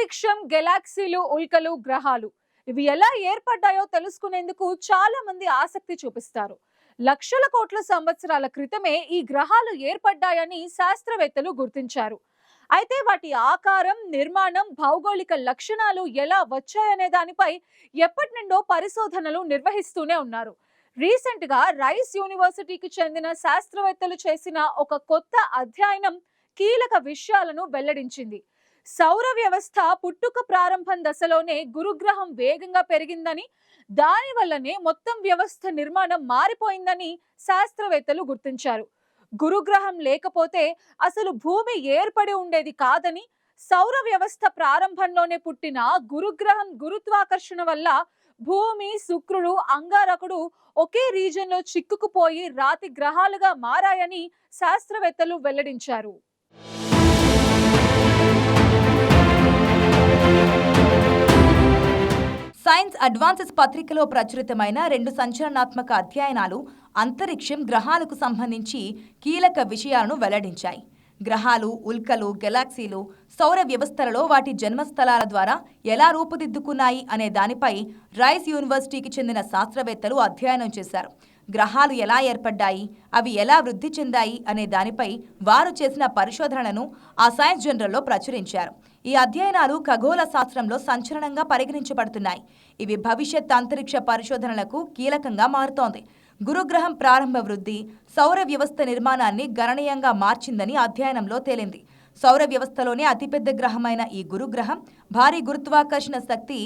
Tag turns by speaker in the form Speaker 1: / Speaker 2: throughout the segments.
Speaker 1: అంతరిక్షం, గెలాక్సీలు, ఉల్కలు, గ్రహాలు ఇవి ఎలా ఏర్పడ్డాయో తెలుసుకునేందుకు చాలా మంది ఆసక్తి చూపిస్తారు. లక్షల కోట్ల సంవత్సరాల క్రితమే ఈ గ్రహాలు ఏర్పడ్డాయని శాస్త్రవేత్తలు గుర్తించారు. అయితే వాటి ఆకారం, నిర్మాణం, భౌగోళిక లక్షణాలు ఎలా వచ్చాయనే దానిపై ఎప్పటి నుండో పరిశోధనలు నిర్వహిస్తూనే ఉన్నారు. రీసెంట్ గా రైస్ యూనివర్సిటీకి చెందిన శాస్త్రవేత్తలు చేసిన ఒక కొత్త అధ్యయనం కీలక విషయాలను వెల్లడించింది. సౌర వ్యవస్థ పుట్టుక ప్రారంభం దశలోనే గురుగ్రహం వేగంగా పెరిగిందని, దాని వల్లనే మొత్తం వ్యవస్థ నిర్మాణం మారిపోయిందని శాస్త్రవేత్తలు గుర్తించారు. గురుగ్రహం లేకపోతే అసలు భూమి ఏర్పడి ఉండేది కాదని, సౌర వ్యవస్థ ప్రారంభంలోనే పుట్టిన గురుగ్రహం గురుత్వాకర్షణ వల్ల భూమి, శుక్రుడు, అంగారకుడు ఒకే రీజన్ లో చిక్కుకుపోయి రాతి గ్రహాలుగా మారాయని శాస్త్రవేత్తలు వెల్లడించారు.
Speaker 2: సైన్స్ అడ్వాన్సెస్ పత్రికలో ప్రచురితమైన 2 సంచలనాత్మక అధ్యయనాలు అంతరిక్షం, గ్రహాలకు సంబంధించి కీలక విషయాలను వెల్లడించాయి. గ్రహాలు, ఉల్కలు, గెలాక్సీలు సౌర వ్యవస్థలలో వాటి జన్మస్థలాల ద్వారా ఎలా రూపుదిద్దుకున్నాయి అనే దానిపై రైస్ యూనివర్సిటీకి చెందిన శాస్త్రవేత్తలు అధ్యయనం చేశారు. గ్రహాలు ఎలా ఏర్పడ్డాయి, అవి ఎలా వృద్ధి చెందాయి అనే దానిపై వారు చేసిన పరిశోధనలను ఆ సైన్స్ జర్నల్లో ప్రచురించారు. ఈ అధ్యయనాలు ఖగోళ శాస్త్రంలో సంచలనంగా పరిగణించబడుతున్నాయి. ఇవి భవిష్యత్ అంతరిక్ష పరిశోధనలకు కీలకంగా మారుతోంది. గురుగ్రహం ప్రారంభ వృద్ధి సౌర వ్యవస్థ నిర్మాణాన్ని గణనీయంగా మార్చిందని అధ్యయనంలో తేలింది. సౌర వ్యవస్థలోనే అతిపెద్ద గ్రహమైన ఈ గురుగ్రహం భారీ గురుత్వాకర్షణ శక్తి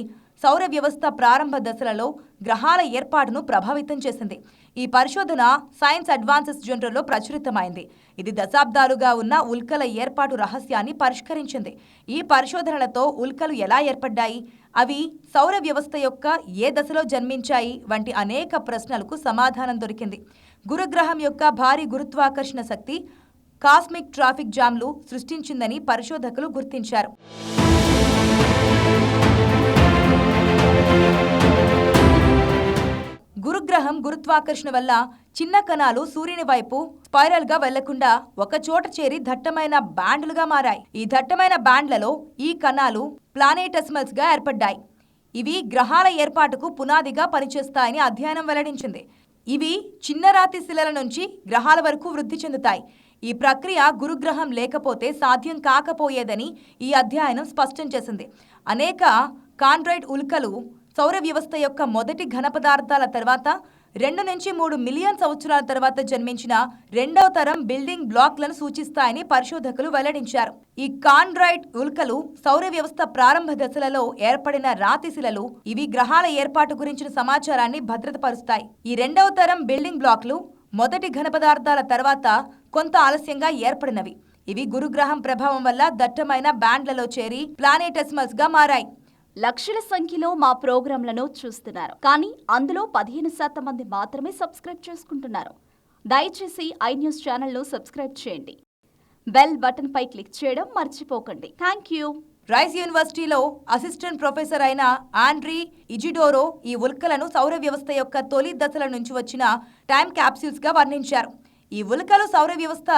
Speaker 2: సౌర వ్యవస్థ ప్రారంభ దశలలో గ్రహాల ఏర్పాటును ప్రభావితం చేసింది. ఈ పరిశోధన సైన్స్ అడ్వాన్సెస్ జర్నల్లో ప్రచురితమైంది. ఇది దశాబ్దాలుగా ఉన్న ఉల్కల ఏర్పాటు రహస్యాన్ని పరిష్కరించింది. ఈ పరిశోధనలతో ఉల్కలు ఎలా ఏర్పడ్డాయి, అవి సౌర వ్యవస్థ యొక్క ఏ దశలో జన్మించాయి వంటి అనేక ప్రశ్నలకు సమాధానం దొరికింది. గురుగ్రహం యొక్క భారీ గురుత్వాకర్షణ శక్తి కాస్మిక్ ట్రాఫిక్ జామ్లు సృష్టించిందని పరిశోధకులు గుర్తించారు. గురుగ్రహం గురుత్వాకర్షణ వల్ల చిన్న కణాలు సూర్యుని వైపు స్పైరల్ గా వెళ్లకుండా ఒక చోట చేరి దట్టమైన బ్యాండ్లుగా మారాయి. ఈ దట్టమైన బ్యాండ్లలో ఈ కణాలు ప్లానేటెసిమల్స్ గా ఏర్పడ్డాయి. ఇవి గ్రహాల ఏర్పాటుకు పునాదిగా పనిచేస్తాయని అధ్యయనం వెల్లడించింది. ఇవి చిన్న రాతి శిలల నుంచి గ్రహాల వరకు వృద్ధి చెందుతాయి. ఈ ప్రక్రియ గురుగ్రహం లేకపోతే సాధ్యం కాకపోయేదని ఈ అధ్యయనం స్పష్టం చేసింది. అనేక కాండ్రైట్ ఉల్కలు సౌర వ్యవస్థ యొక్క మొదటి ఘన పదార్థాల తర్వాత 2 నుంచి 3 మిలియన్ సంవత్సరాల తర్వాత జన్మించిన 2వ తరం బిల్డింగ్ బ్లాక్లను సూచిస్తాయని పరిశోధకులు వెల్లడించారు. ఈ కాండ్రైట్ ఉల్కలు సౌర వ్యవస్థ ప్రారంభ దశలలో ఏర్పడిన రాతి శిలలు. ఇవి గ్రహాల ఏర్పాటు గురించిన సమాచారాన్ని భద్రతపరుస్తాయి. ఈ 2వ తరం బిల్డింగ్ బ్లాక్లు మొదటి ఘన పదార్థాల తర్వాత కొంత ఆలస్యంగా ఏర్పడినవి. ఇవి గురుగ్రహం ప్రభావం వల్ల దట్టమైన బ్యాండ్లలో చేరి ప్లానేటెసిమల్స్ గా మారాయి.
Speaker 3: లక్షల సంఖ్యలో మా ప్రోగ్రాంలను చూస్తున్నారు, కానీ అందులో 15% మంది మాత్రమే సబ్స్క్రైబ్ చేసుకుంటున్నారు. దయచేసి iNews ఛానల్ను సబ్స్క్రైబ్ చేయండి. బెల్ బటన్ పై క్లిక్ చేయడం మర్చిపోకండి. Thank you.
Speaker 2: రైస్ యూనివర్సిటీలో అసిస్టెంట్ ప్రొఫెసర్ అయిన ఆండ్రీ ఇజిడోరో ఈ ఉల్కలను సౌర వ్యవస్థ యొక్క తొలి దశల నుంచి వచ్చిన టైం క్యాప్సూల్స్ గా వర్ణించారు. ఈ ఉల్కలు సౌర వ్యవస్థ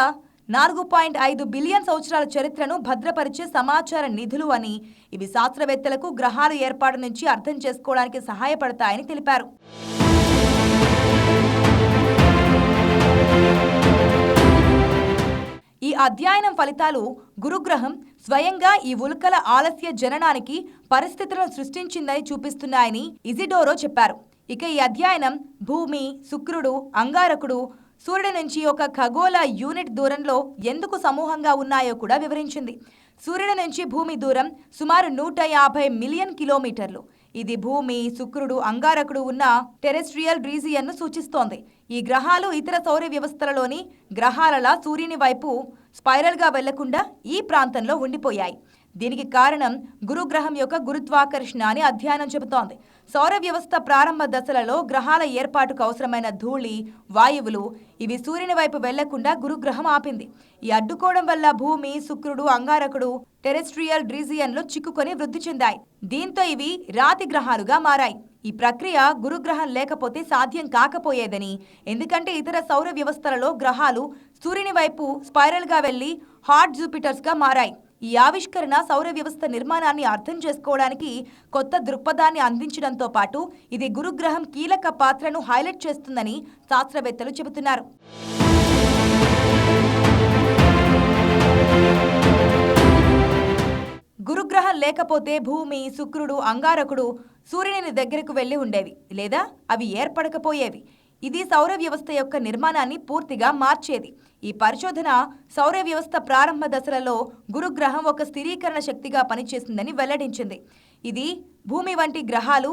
Speaker 2: 4.5 బిలియన్ సంవత్సరాల చరిత్రను భద్రపరిచే సమాచార నిధులు అని, ఇవి శాస్త్రవేత్తలకు గ్రహాల ఏర్పాటు నుంచి అర్థం చేసుకోవడానికి సహాయపడతాయని తెలిపారు. ఈ అధ్యయనం ఫలితాలు గురుగ్రహం స్వయంగా ఈ ఉల్కల ఆలస్య జననానికి పరిస్థితులను సృష్టించిందని చూపిస్తున్నాయని ఇజిడోరో చెప్పారు. ఇక ఈ అధ్యయనం భూమి, శుక్రుడు, అంగారకుడు సూర్యుడి నుంచి ఒక ఖగోళ యూనిట్ దూరంలో ఎందుకు సమూహంగా ఉన్నాయో కూడా వివరించింది. సూర్యుడి నుంచి భూమి దూరం సుమారు 150 మిలియన్ కిలోమీటర్లు. ఇది భూమి, శుక్రుడు, అంగారకుడు ఉన్న టెరెస్ట్రియల్ రీజియన్ను సూచిస్తోంది. ఈ గ్రహాలు ఇతర సౌర వ్యవస్థలలోని గ్రహాలలా సూర్యుని వైపు స్పైరల్గా వెళ్లకుండా ఈ ప్రాంతంలో ఉండిపోయాయి. దీనికి కారణం గురుగ్రహం యొక్క గురుత్వాకర్షణ అని అధ్యయనం చెబుతోంది. సౌర వ్యవస్థ ప్రారంభ దశలలో గ్రహాల ఏర్పాటుకు అవసరమైన ధూళి, వాయువులు ఇవి సూర్యుని వైపు వెళ్లకుండా గురుగ్రహం ఆపింది. ఈ అడ్డుకోవడం వల్ల భూమి, శుక్రుడు, అంగారకుడు టెరెస్ట్రియల్ రీజియన్లో చిక్కుకొని వృద్ధి చెందాయి. దీంతో ఇవి రాతి గ్రహాలుగా మారాయి. ఈ ప్రక్రియ గురుగ్రహం లేకపోతే సాధ్యం కాకపోయేదని, ఎందుకంటే ఇతర సౌర వ్యవస్థలలో గ్రహాలు సూర్యుని వైపు స్పైరల్ గా వెళ్లి హాట్ జూపిటర్స్ గా మారాయి. ఈ ఆవిష్కరణ సౌర వ్యవస్థ నిర్మాణాన్ని అర్థం చేసుకోవడానికి కొత్త దృక్పథాన్ని అందించడంతో పాటు ఇది గురుగ్రహం కీలక పాత్రను హైలైట్ చేస్తుందని శాస్త్రవేత్తలు చెబుతున్నారు. గురుగ్రహం లేకపోతే భూమి, శుక్రుడు, అంగారకుడు సూర్యుని దగ్గరకు వెళ్లి ఉండేవి, లేదా అవి ఏర్పడకపోయేవి. ఇది సౌర వ్యవస్థ యొక్క నిర్మాణాన్ని పూర్తిగా మార్చేది. ఈ పరిశోధన సౌర వ్యవస్థ ప్రారంభ దశలలో గురుగ్రహం ఒక స్థిరీకరణ శక్తిగా పనిచేసిందని వెల్లడించింది. ఇది భూమి వంటి గ్రహాలు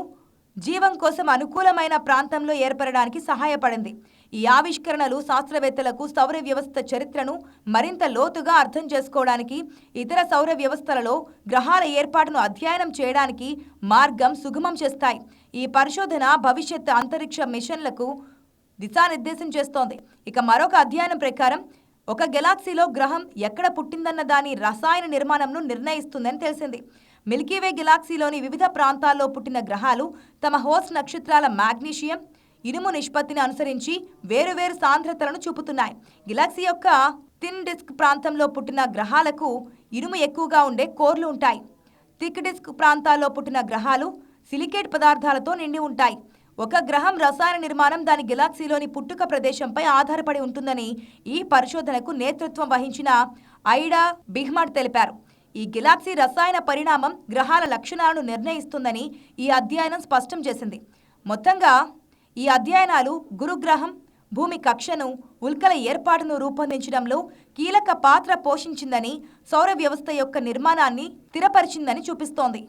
Speaker 2: జీవం కోసం అనుకూలమైన ప్రాంతంలో ఏర్పడడానికి సహాయపడింది. ఈ ఆవిష్కరణలు శాస్త్రవేత్తలకు సౌర వ్యవస్థ చరిత్రను మరింత లోతుగా అర్థం చేసుకోవడానికి, ఇతర సౌర వ్యవస్థలలో గ్రహాల ఏర్పాటును అధ్యయనం చేయడానికి మార్గం సుగమం చేస్తాయి. ఈ పరిశోధన భవిష్యత్ అంతరిక్ష మిషన్లకు దిశానిర్దేశం చేస్తోంది. ఇక మరొక అధ్యయనం ప్రకారం ఒక గెలాక్సీలో గ్రహం ఎక్కడ పుట్టిందన్న దాని రసాయన నిర్మాణంను నిర్ణయిస్తుందని తెలిసింది. మిల్కీవే గెలాక్సీలోని వివిధ ప్రాంతాల్లో పుట్టిన గ్రహాలు తమ హోస్ట్ నక్షత్రాల మాగ్నీషియం, ఇనుము నిష్పత్తిని అనుసరించి వేరువేరు సాంద్రతలను చూపుతున్నాయి. గెలాక్సీ యొక్క థిన్ డిస్క్ ప్రాంతంలో పుట్టిన గ్రహాలకు ఇనుము ఎక్కువగా ఉండే కోర్లు ఉంటాయి. థిక్ డిస్క్ ప్రాంతాల్లో పుట్టిన గ్రహాలు సిలికేట్ పదార్థాలతో నిండి ఉంటాయి. ఒక గ్రహం రసాయన నిర్మాణం దాని గెలాక్సీలోని పుట్టుక ప్రదేశంపై ఆధారపడి ఉంటుందని ఈ పరిశోధనకు నేతృత్వం వహించిన ఐడా బిహ్మడ్ తెలిపారు. ఈ గెలాక్సీ రసాయన పరిణామం గ్రహాల లక్షణాలను నిర్ణయిస్తుందని ఈ అధ్యయనం స్పష్టం చేసింది. మొత్తంగా ఈ అధ్యయనాలు గురుగ్రహం భూమి కక్షను, ఉల్కల ఏర్పాటును రూపొందించడంలో కీలక పాత్ర పోషించిందని, సౌర వ్యవస్థ యొక్క నిర్మాణాన్ని స్థిరపరిచిందని చూపిస్తోంది.